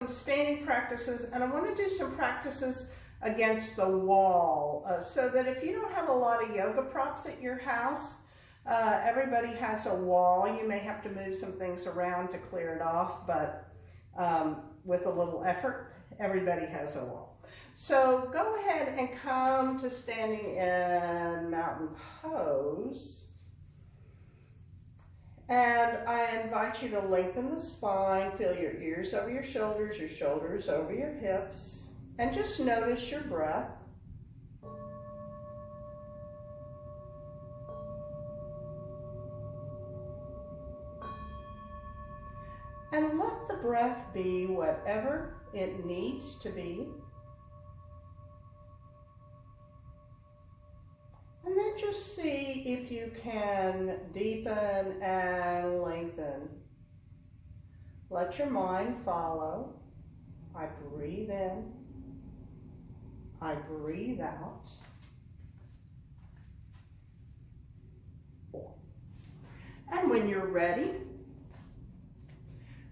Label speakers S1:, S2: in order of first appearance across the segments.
S1: some standing practices, and I want to do some practices against the wall, so that if you don't have a lot of yoga props at your house, everybody has a wall. You may have to move some things around to clear it off, but with a little effort, everybody has a wall. So go ahead and come to standing in mountain pose. And I invite you to lengthen the spine, feel your ears over your shoulders over your hips, and just notice your breath. And let the breath be whatever it needs to be. And then just see if you can deepen and lengthen. Let your mind follow. I breathe in. I breathe out. And when you're ready,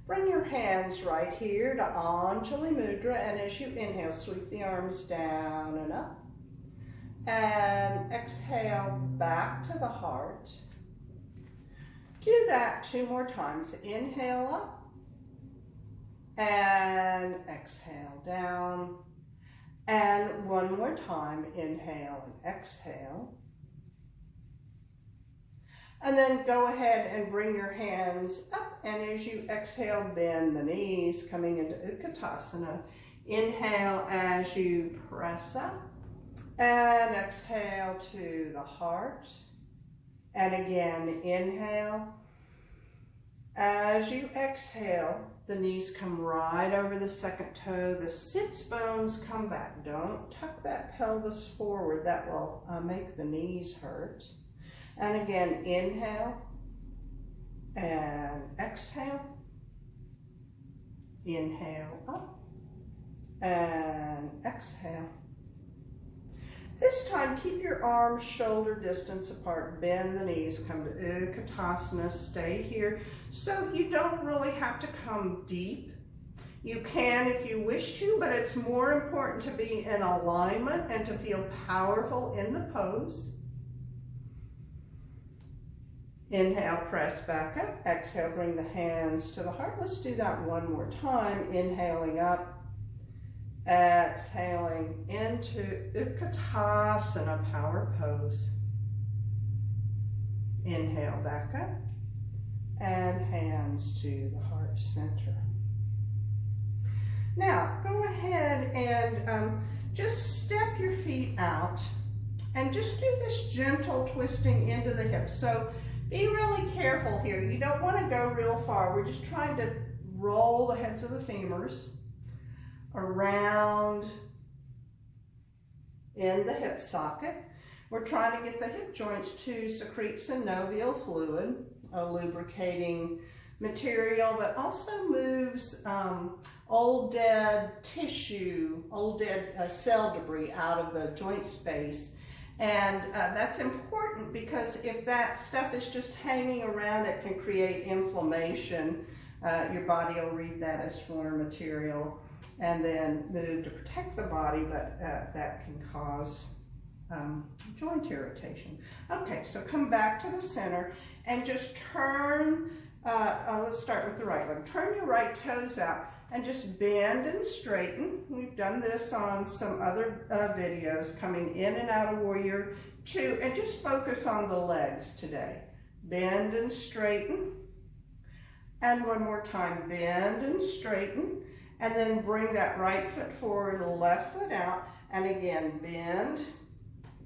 S1: bring your hands right here to Anjali Mudra, and as you inhale, sweep the arms down and up. And exhale back to the heart. Do that 2 more times. Inhale up and exhale down. And 1 more time, inhale and exhale. And then go ahead and bring your hands up, and as you exhale, bend the knees, coming into Utkatasana. Inhale as you press up. And exhale to the heart. And again, inhale. As you exhale, the knees come right over the second toe. The sits bones come back. Don't tuck that pelvis forward. That will make the knees hurt. And again, inhale. And exhale. Inhale up. And exhale. This time, keep your arms shoulder distance apart, bend the knees, come to Utkatasana, stay here. So you don't really have to come deep. You can if you wish to, but it's more important to be in alignment and to feel powerful in the pose. Inhale, press back up. Exhale, bring the hands to the heart. Let's do that 1 more time. Inhaling up. Exhaling into Utkatasana, power pose. Inhale back up and hands to the heart center. Now go ahead and just step your feet out and just do this gentle twisting into the hips. So be really careful here. You don't want to go real far. We're just trying to roll the heads of the femurs around in the hip socket. We're trying to get the hip joints to secrete synovial fluid, a lubricating material that also moves old dead tissue, old dead cell debris out of the joint space. And that's important because if that stuff is just hanging around, it can create inflammation. Your body will read that as foreign material and then move to protect the body, but that can cause joint irritation. Okay, so come back to the center and just turn, let's start with the right leg. Turn your right toes out and just bend and straighten. We've done this on some other videos, coming in and out of Warrior Two, and just focus on the legs today. Bend and straighten. And 1 more time, bend and straighten. And then bring that right foot forward, left foot out, and again, bend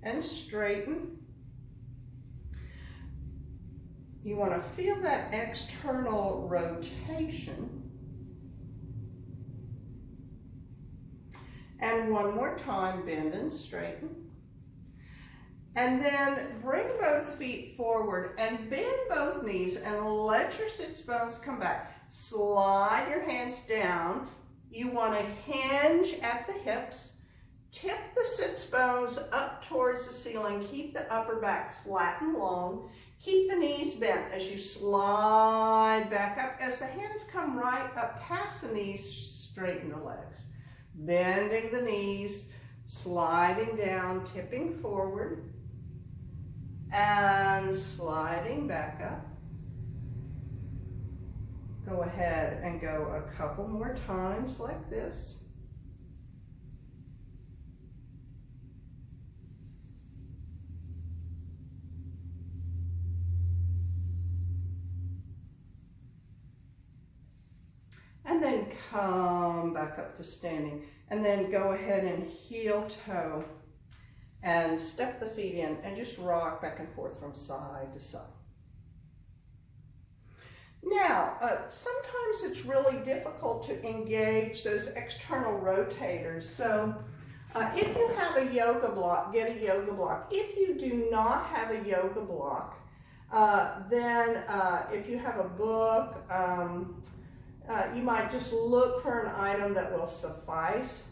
S1: and straighten. You want to feel that external rotation. And 1 more time, bend and straighten. And then bring both feet forward and bend both knees and let your sits bones come back. Slide your hands down. You want to hinge at the hips. Tip the sits bones up towards the ceiling. Keep the upper back flat and long. Keep the knees bent as you slide back up. As the hands come right up past the knees, straighten the legs. Bending the knees, sliding down, tipping forward, and sliding back up. Go ahead and go a couple more times like this. And then come back up to standing. And then go ahead and heel toe and step the feet in and just rock back and forth from side to side. Now, sometimes it's really difficult to engage those external rotators. So if you have a yoga block, get a yoga block. If you do not have a yoga block, then if you have a book, you might just look for an item that will suffice.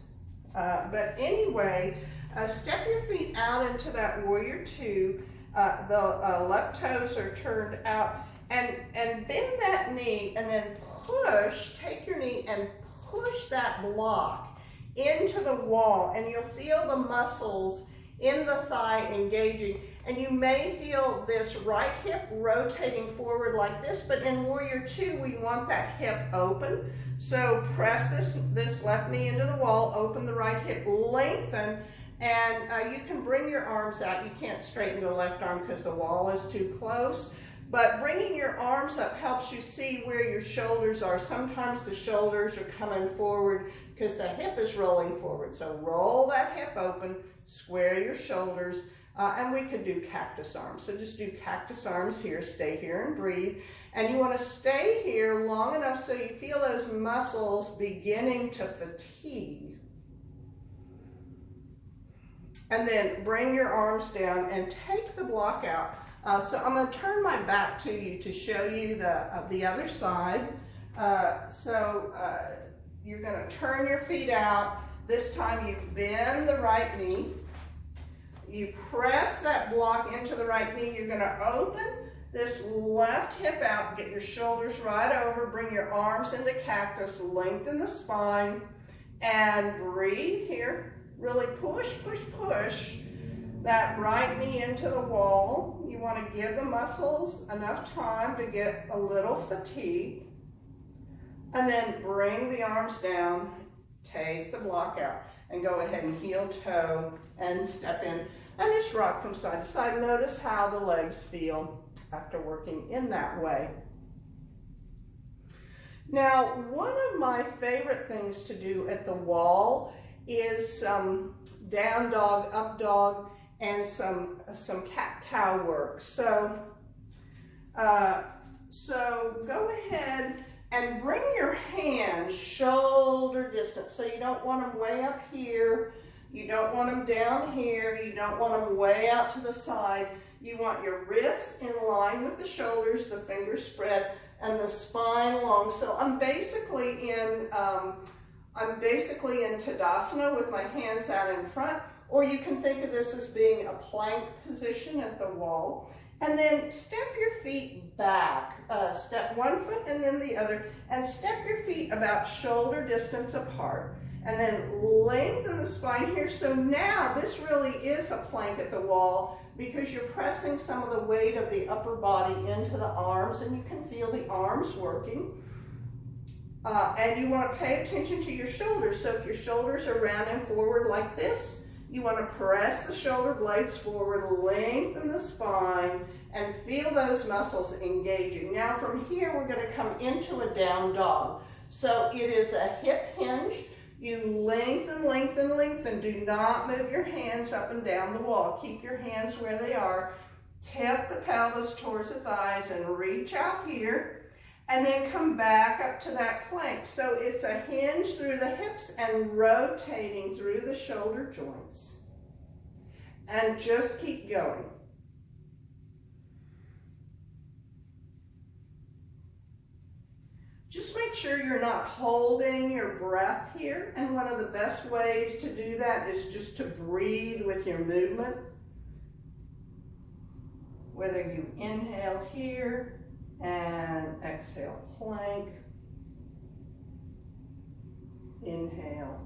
S1: But anyway, step your feet out into that warrior two. The left toes are turned out, and bend that knee, and then push, take your knee and push that block into the wall, and you'll feel the muscles in the thigh engaging. And you may feel this right hip rotating forward like this, but in warrior two, we want that hip open. So press this left knee into the wall, open the right hip, lengthen, and you can bring your arms out. You can't straighten the left arm because the wall is too close, but bringing your arms up helps you see where your shoulders are. Sometimes the shoulders are coming forward because the hip is rolling forward. So roll that hip open, square your shoulders, and we could do cactus arms. So just do cactus arms here, stay here and breathe. And you want to stay here long enough so you feel those muscles beginning to fatigue. And then bring your arms down and take the block out. So I'm going to turn my back to you to show you the other side. You're going to turn your feet out. This time you bend the right knee. You press that block into the right knee. You're going to open this left hip out, get your shoulders right over, bring your arms into cactus, lengthen the spine, and breathe here. Really push, push, push that right knee into the wall. You want to give the muscles enough time to get a little fatigue. And then bring the arms down, take the block out, and go ahead and heel toe and step in. And just rock from side to side. Notice how the legs feel after working in that way. Now, one of my favorite things to do at the wall is some down dog, up dog, and some cat-cow work. So go ahead and bring your hands shoulder distance. So you don't want them way up here. You don't want them down here. You don't want them way out to the side. You want your wrists in line with the shoulders, the fingers spread, and the spine long. So I'm basically in Tadasana with my hands out in front, or you can think of this as being a plank position at the wall. And then step your feet back. Step one foot and then the other, and step your feet about shoulder distance apart. And then lengthen the spine here. So now this really is a plank at the wall because you're pressing some of the weight of the upper body into the arms, and you can feel the arms working. And you want to pay attention to your shoulders. So if your shoulders are round and forward like this, you want to press the shoulder blades forward, lengthen the spine, and feel those muscles engaging. Now from here, we're going to come into a down dog. So it is a hip hinge. You lengthen, lengthen, lengthen. Do not move your hands up and down the wall. Keep your hands where they are. Tip the pelvis towards the thighs and reach out here. And then come back up to that plank. So it's a hinge through the hips and rotating through the shoulder joints. And just keep going. Just make sure you're not holding your breath here. And one of the best ways to do that is just to breathe with your movement. Whether you inhale here and exhale plank. Inhale,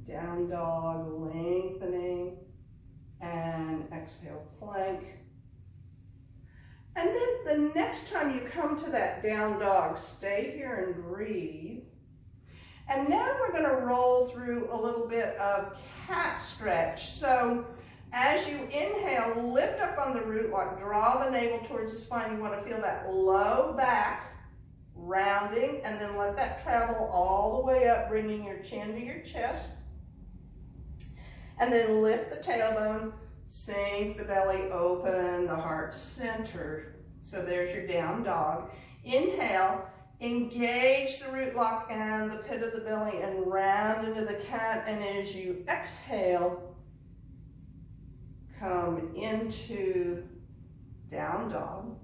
S1: down dog, lengthening, and exhale, plank. And then the next time you come to that down dog, stay here and breathe. And now we're going to roll through a little bit of cat stretch. So as you inhale, lift up on the root lock, draw the navel towards the spine. You want to feel that low back rounding, and then let that travel all the way up, bringing your chin to your chest. And then lift the tailbone, sink the belly, open the heart centered. So there's your down dog. Inhale, engage the root lock and the pit of the belly and round into the cat. And as you exhale, come into down dog.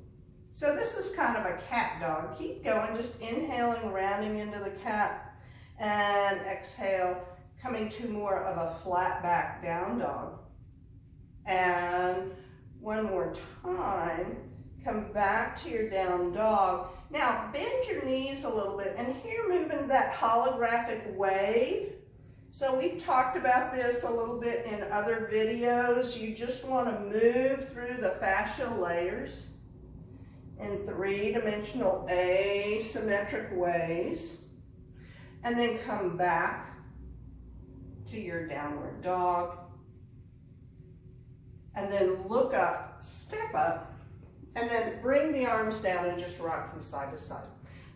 S1: So this is kind of a cat dog. Keep going, just inhaling, rounding into the cat, and exhale, coming to more of a flat back down dog. And one more time, come back to your down dog. Now bend your knees a little bit, and here moving that holographic wave. So we've talked about this a little bit in other videos. You just want to move through the fascia layers in three-dimensional asymmetric ways, and then come back to your downward dog, and then look up, step up, and then bring the arms down and just rock from side to side.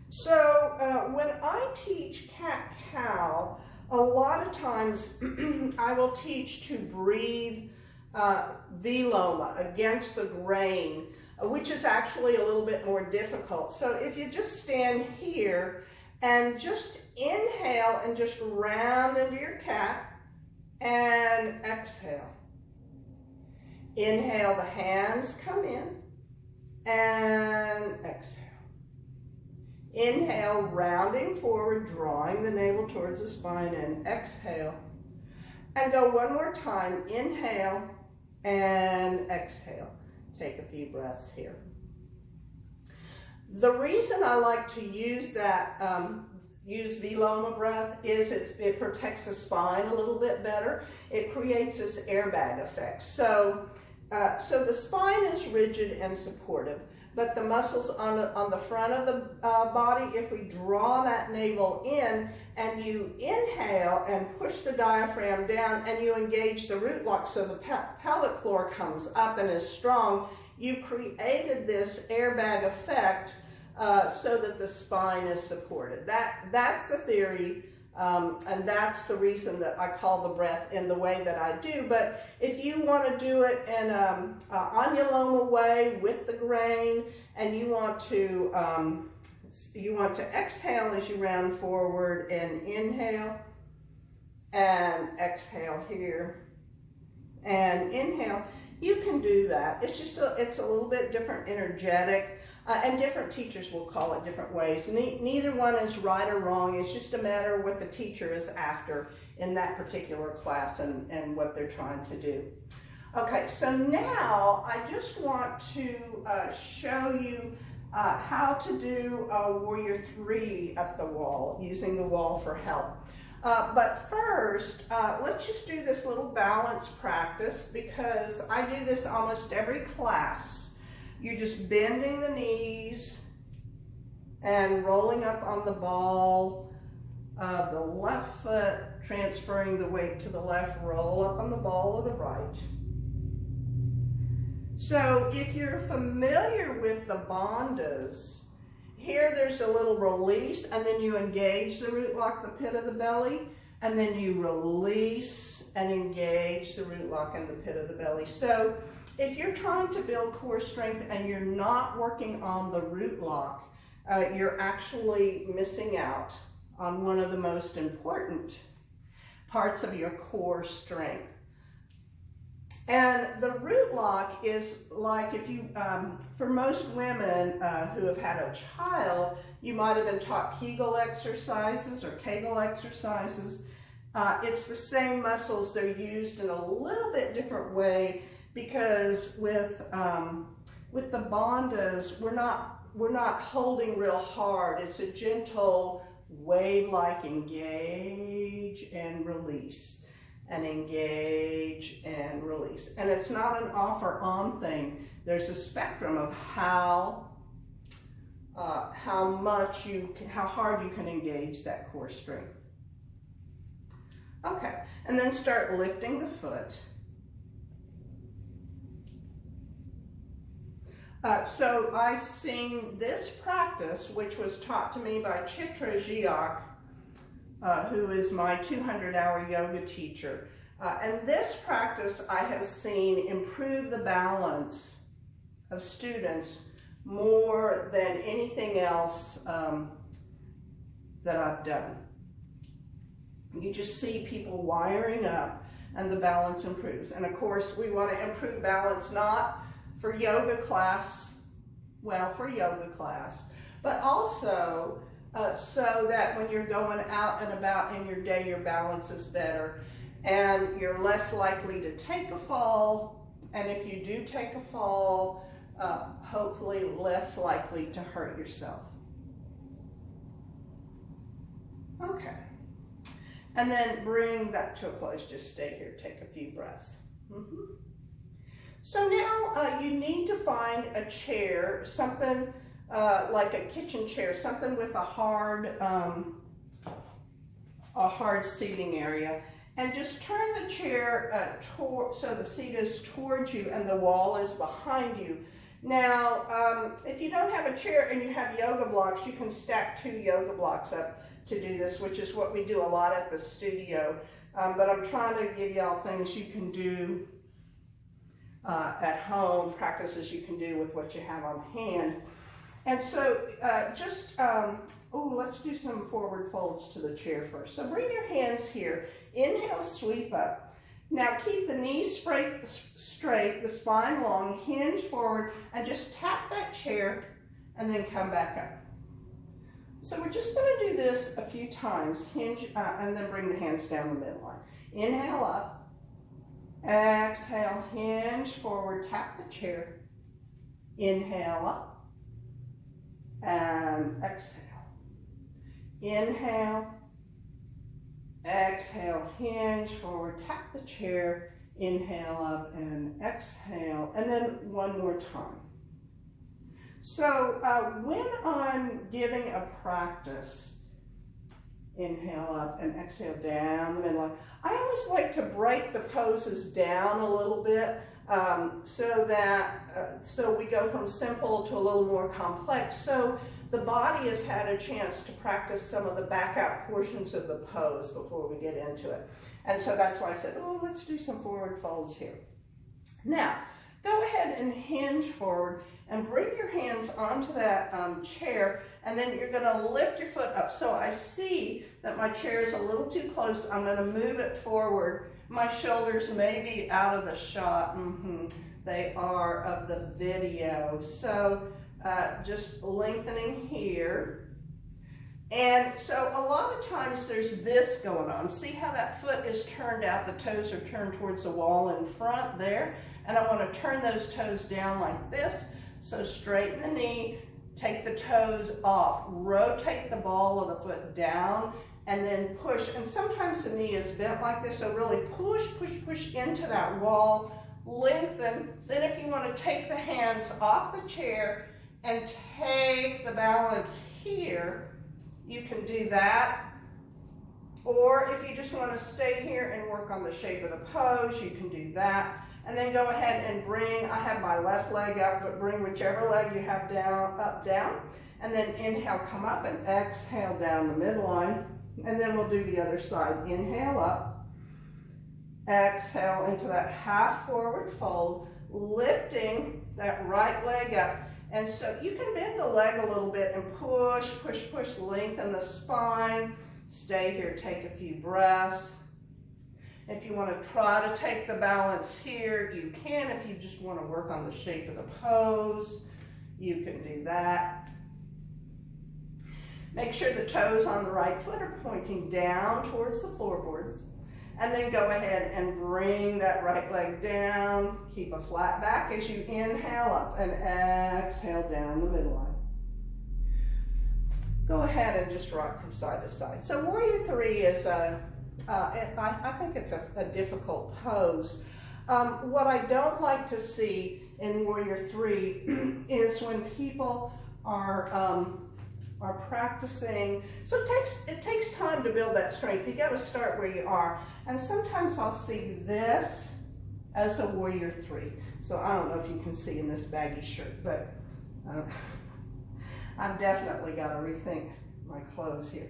S1: So when I teach cat-cow, a lot of times I will teach to breathe V-loma against the grain, which is actually a little bit more difficult. So if you just stand here and just inhale and just round into your cat and exhale. Inhale, the hands come in and exhale. Inhale, rounding forward, drawing the navel towards the spine, and exhale. And go one more time. Inhale and exhale. Take a few breaths here. The reason I like to use that, use V-loma breath is it protects the spine a little bit better. It creates this airbag effect. So the spine is rigid and supportive, but the muscles on the front of the body, if we draw that navel in and you inhale and push the diaphragm down and you engage the root lock so the pelvic floor comes up and is strong, you've created this airbag effect so that the spine is supported. That's the theory. And that's the reason that I call the breath in the way that I do. But if you want to do it in an Anuloma way with the grain, and you want to exhale as you round forward and inhale, and exhale here, and inhale, you can do that. It's just it's a little bit different energetic. And different teachers will call it different ways. Neither one is right or wrong. It's just a matter of what the teacher is after in that particular class and what they're trying to do. Okay, so now I just want to show you how to do a Warrior 3 at the wall, using the wall for help. But first, let's just do this little balance practice, because I do this almost every class. You're just bending the knees and rolling up on the ball of the left foot, transferring the weight to the left, roll up on the ball of the right. So if you're familiar with the bandhas, here there's a little release, and then you engage the root lock, the pit of the belly, and then you release and engage the root lock and the pit of the belly. So if you're trying to build core strength and you're not working on the root lock, you're actually missing out on one of the most important parts of your core strength. And the root lock is like, if you, for most women who have had a child, you might have been taught Kegel exercises or Kegel exercises. It's the same muscles, they're used in a little bit different way, because with the bandhas, we're not holding real hard. It's a gentle wave-like, engage and release, and engage and release. And it's not an off or on thing. There's a spectrum of how hard you can engage that core strength. Okay, and then start lifting the foot. So I've seen this practice, which was taught to me by Chitra Giak, who is my 200-hour yoga teacher. And this practice I have seen improve the balance of students more than anything else that I've done. You just see people wiring up and the balance improves. And of course, we want to improve balance not for yoga class, for yoga class, but also so that when you're going out and about in your day, your balance is better and you're less likely to take a fall. And if you do take a fall, hopefully less likely to hurt yourself. Okay. And then bring that to a close. Just stay here, take a few breaths. So now you need to find a chair, something like a kitchen chair, something with a hard seating area. And just turn the chair so the seat is towards you and the wall is behind you. Now, if you don't have a chair and you have yoga blocks, you can stack 2 yoga blocks up to do this, which is what we do a lot at the studio. But I'm trying to give y'all things you can do at home, practices you can do with what you have on hand. And so let's do some forward folds to the chair first. So bring your hands here. Inhale, sweep up. Now keep the knees straight, the spine long, hinge forward, and just tap that chair and then come back up. So we're just going to do this a few times, hinge, and then bring the hands down the midline. Inhale up, exhale, hinge forward, tap the chair, inhale up, and exhale. Inhale, exhale, hinge forward, tap the chair, inhale up, and exhale, and then one more time. So when I'm giving a practice, inhale up and exhale down the midline, I always like to break the poses down a little bit so we go from simple to a little more complex. So the body has had a chance to practice some of the back out portions of the pose before we get into it. And so that's why I said, let's do some forward folds here. Now, go ahead and hinge forward and bring your hands onto that chair, and then you're going to lift your foot up. So I see that my chair is a little too close. I'm going to move it forward. My shoulders may be out of the shot. They are of the video. So just lengthening here. And so a lot of times there's this going on. See how that foot is turned out? The toes are turned towards the wall in front there. And I want to turn those toes down like this. So straighten the knee, take the toes off, rotate the ball of the foot down, and then push. And sometimes the knee is bent like this, so really push, push, push into that wall, lengthen. Then if you want to take the hands off the chair and take the balance here, you can do that. Or if you just want to stay here and work on the shape of the pose, you can do that. And then go ahead and bring, I have my left leg up, but bring whichever leg you have down, up, down. And then inhale, come up, and exhale down the midline. And then we'll do the other side. Inhale up, exhale into that half forward fold, lifting that right leg up. And so you can bend the leg a little bit and push, push, push, lengthen the spine. Stay here, take a few breaths. If you want to try to take the balance here, you can. If you just want to work on the shape of the pose, you can do that. Make sure the toes on the right foot are pointing down towards the floorboards. And then go ahead and bring that right leg down. Keep a flat back as you inhale up and exhale down the midline. go ahead and just rock from side to side. So Warrior Three is I think it's a difficult pose. What I don't like to see in Warrior Three is when people are practicing. So it takes time to build that strength. You got to start where you are. And sometimes I'll see this as a Warrior Three. So I don't know if you can see in this baggy shirt, but I've definitely got to rethink my clothes here.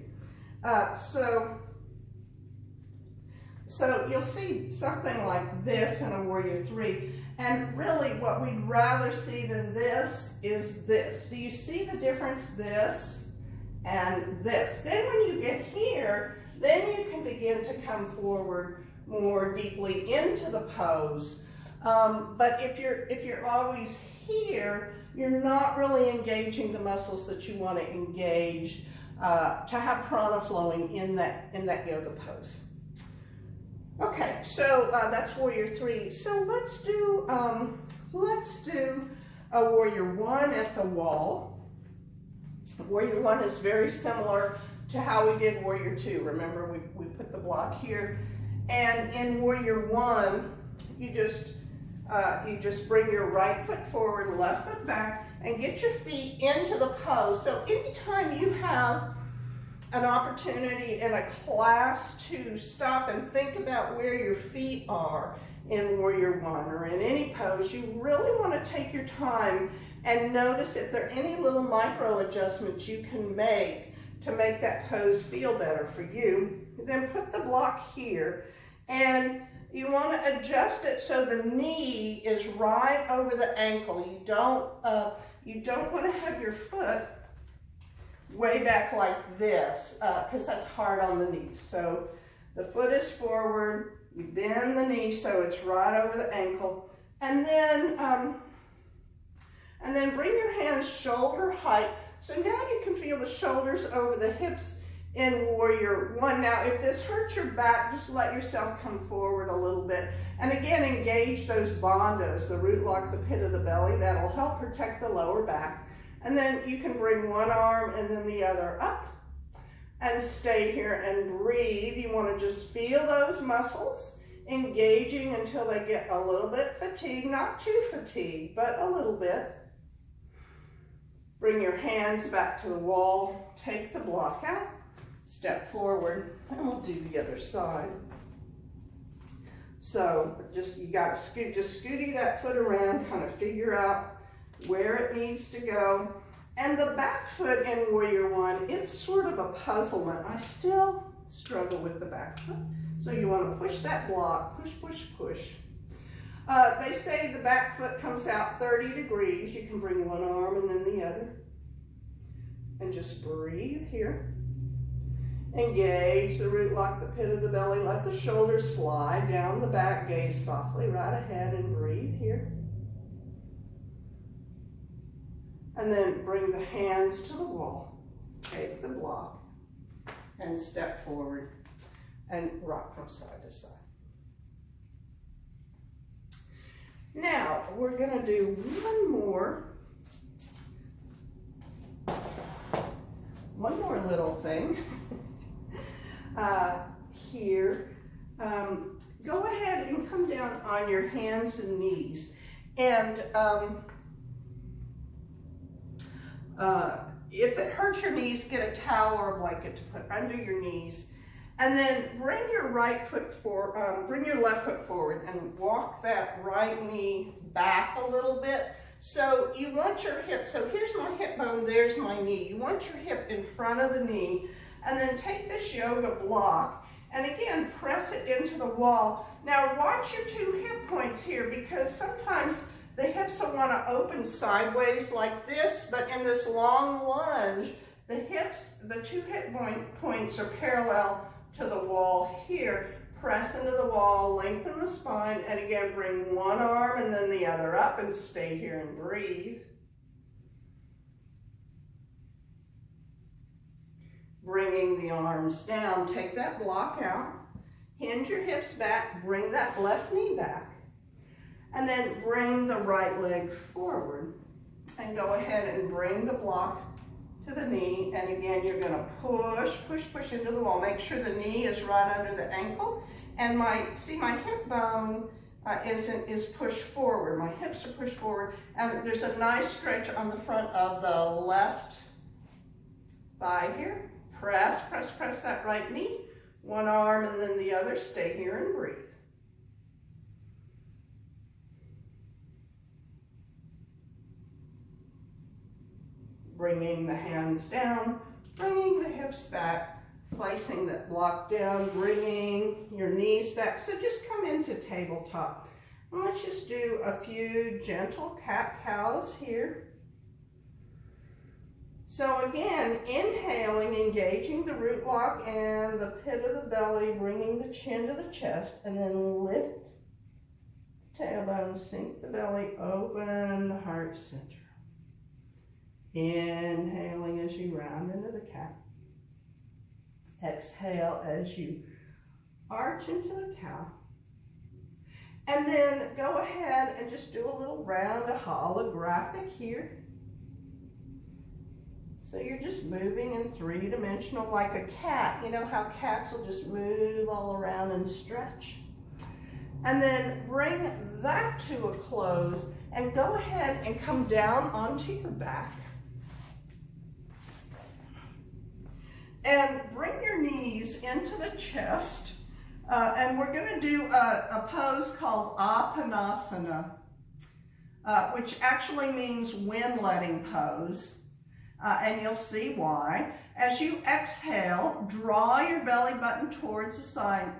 S1: So you'll see something like this in a Warrior Three. And really what we'd rather see than this is this. Do you see the difference? This and this. Then when you get here, then you can begin to come forward more deeply into the pose. But if you're always here, you're not really engaging the muscles that you want to engage to have prana flowing in that yoga pose. Okay, so that's Warrior Three. So let's do a Warrior One at the wall. Warrior One is very similar to how we did Warrior Two. Remember, we put the block here, and in Warrior One, you just bring your right foot forward, left foot back, and get your feet into the pose. So anytime you have an opportunity in a class to stop and think about where your feet are in Warrior One or in any pose, you really want to take your time and notice if there are any little micro adjustments you can make to make that pose feel better for you. Then put the block here, and you want to adjust it so the knee is right over the ankle. You don't want to have your foot way back like this, because that's hard on the knees. So the foot is forward, you bend the knee so it's right over the ankle, and then bring your hands shoulder height. So now you can feel the shoulders over the hips in Warrior One. Now if this hurts your back, just let yourself come forward a little bit. And again, engage those bandhas, the root lock, the pit of the belly. That'll help protect the lower back. And then you can bring one arm and then the other up and stay here and breathe. You want to just feel those muscles engaging until they get a little bit fatigued, not too fatigued, but a little bit. Bring your hands back to the wall, take the block out, step forward, and we'll do the other side. So you got to just scooty that foot around, kind of figure out where it needs to go. And the back foot in Warrior One, it's sort of a puzzlement. I still struggle with the back foot. So you want to push that block, push, push, push. They say the back foot comes out 30 degrees. You can bring one arm and then the other. And just breathe here. Engage the root lock, the pit of the belly. Let the shoulders slide down the back. Gaze softly right ahead and breathe here. And then bring the hands to the wall. Take the block and step forward and rock from side to side. Now, we're going to do one more little thing here. Go ahead and come down on your hands and knees. And if it hurts your knees, get a towel or a blanket to put under your knees. And then bring your right foot forward, bring your left foot forward and walk that right knee back a little bit. So you want your hip, so here's my hip bone, there's my knee. You want your hip in front of the knee, and then take this yoga block and again, press it into the wall. Now watch your two hip points here, because sometimes the hips will want to open sideways like this, but in this long lunge, the hips, the two hip points are parallel to the wall here. Press into the wall, lengthen the spine, and again, bring one arm and then the other up and stay here and breathe. Bringing the arms down, take that block out, hinge your hips back, bring that left knee back, and then bring the right leg forward. And go ahead and bring the block to the knee, and again, you're gonna push, push, push into the wall. Make sure the knee is right under the ankle, and my hip bone is pushed forward. My hips are pushed forward, and there's a nice stretch on the front of the left thigh here. Press, press, press that right knee. One arm and then the other. Stay here and breathe. Bringing the hands down, bringing the hips back, placing that block down, bringing your knees back. So just come into tabletop. And let's just do a few gentle cat-cows here. So again, inhaling, engaging the root lock and the pit of the belly, bringing the chin to the chest, and then lift the tailbone, sink the belly, open the heart center. Inhaling as you round into the cat. Exhale as you arch into the cow. And then go ahead and just do a little round, a holographic here. So you're just moving in three-dimensional like a cat. You know how cats will just move all around and stretch? And then bring that to a close and go ahead and come down onto your back. And bring your knees into the chest. And we're going to do a pose called Apanasana, which actually means wind-letting pose. And you'll see why. As you exhale, draw your belly button towards the side.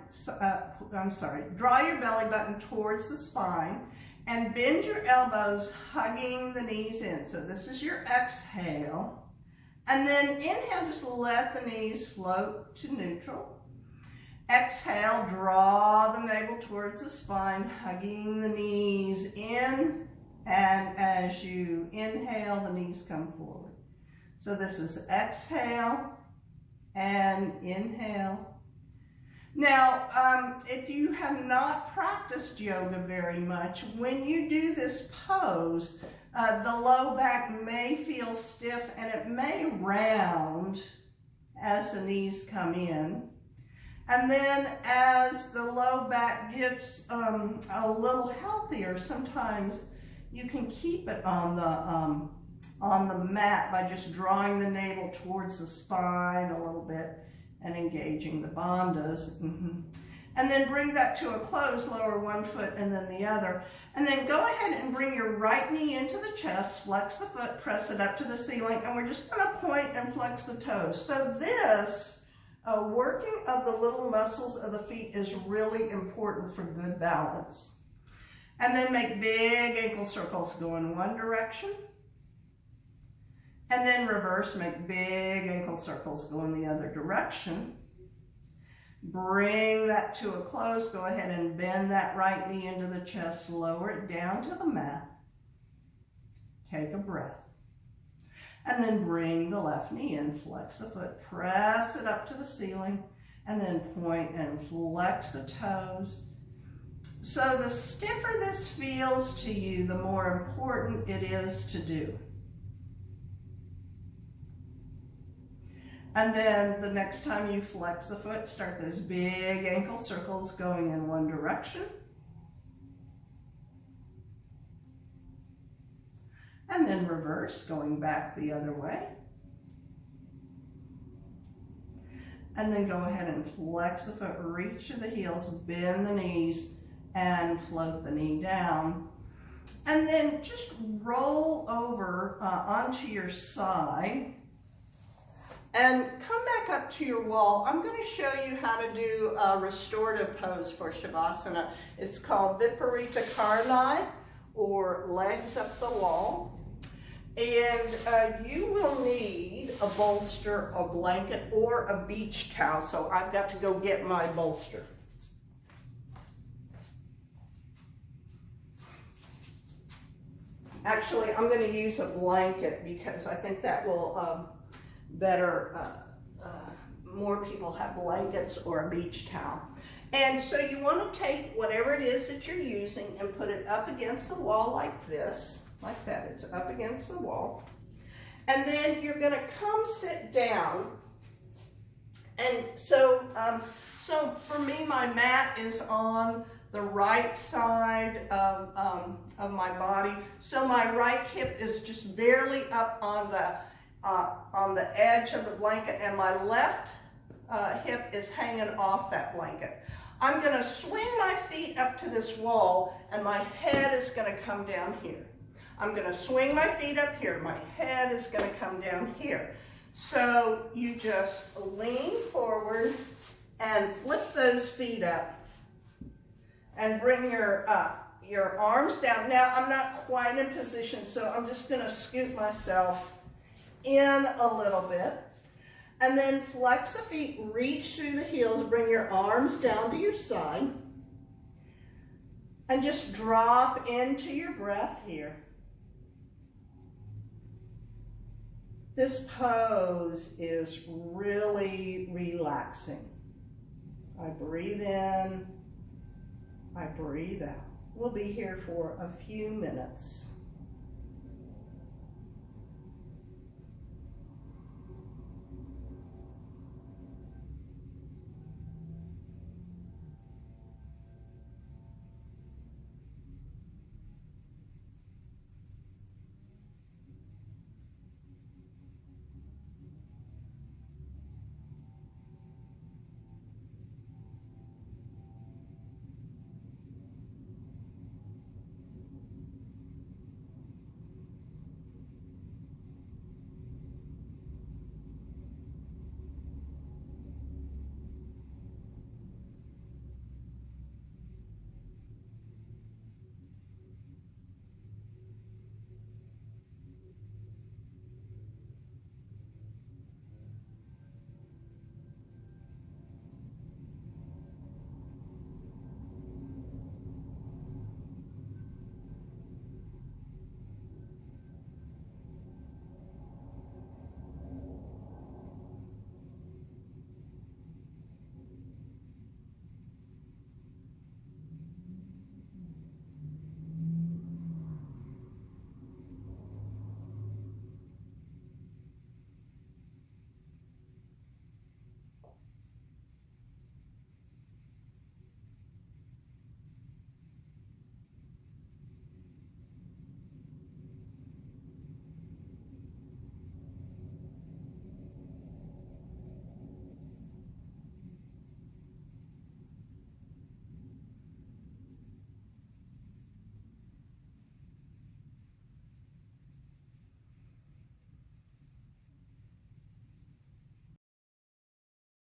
S1: Draw your belly button towards the spine and bend your elbows, hugging the knees in. So this is your exhale. And then inhale, just let the knees float to neutral. Exhale, draw the navel towards the spine, hugging the knees in. And as you inhale, the knees come forward. So this is exhale and inhale. Now, if you have not practiced yoga very much, when you do this pose, the low back may feel stiff and it may round as the knees come in. And then as the low back gets a little healthier, sometimes you can keep it on the mat by just drawing the navel towards the spine a little bit and engaging the bandhas. And then bring that to a close, lower one foot and then the other. And then go ahead and bring your right knee into the chest, flex the foot, press it up to the ceiling, and we're just gonna point and flex the toes. So this working of the little muscles of the feet is really important for good balance. And then make big ankle circles, go in one direction. And then reverse, make big ankle circles, go in the other direction. Bring that to a close. Go ahead and bend that right knee into the chest. Lower it down to the mat. Take a breath. And then bring the left knee in. Flex the foot. Press it up to the ceiling. And then point and flex the toes. So the stiffer this feels to you, the more important it is to do. And then the next time you flex the foot, start those big ankle circles going in one direction. And then reverse, going back the other way. And then go ahead and flex the foot, reach to the heels, bend the knees, and float the knee down. And then just roll over onto your side. And come back up to your wall. I'm going to show you how to do a restorative pose for Shavasana. It's called Viparita Karni, or legs up the wall. And you will need a bolster, a blanket, or a beach towel. So I've got to go get my bolster. Actually, I'm going to use a blanket because I think that will more people have blankets or a beach towel. And so you want to take whatever it is that you're using and put it up against the wall like this, like that. It's up against the wall. And then you're gonna come sit down. And so, so for me, my mat is on the right side of my body. So my right hip is just barely up on the edge of the blanket, and my left hip is hanging off that blanket. I'm gonna swing my feet up to this wall, and my head is gonna come down here. I'm gonna swing my feet up here. My head is gonna come down here. So you just lean forward and flip those feet up and bring your arms down. Now I'm not quite in position, so I'm just gonna scoot myself in a little bit. And then flex the feet, reach through the heels, bring your arms down to your side. And just drop into your breath here. This pose is really relaxing. I breathe in, I breathe out. We'll be here for a few minutes.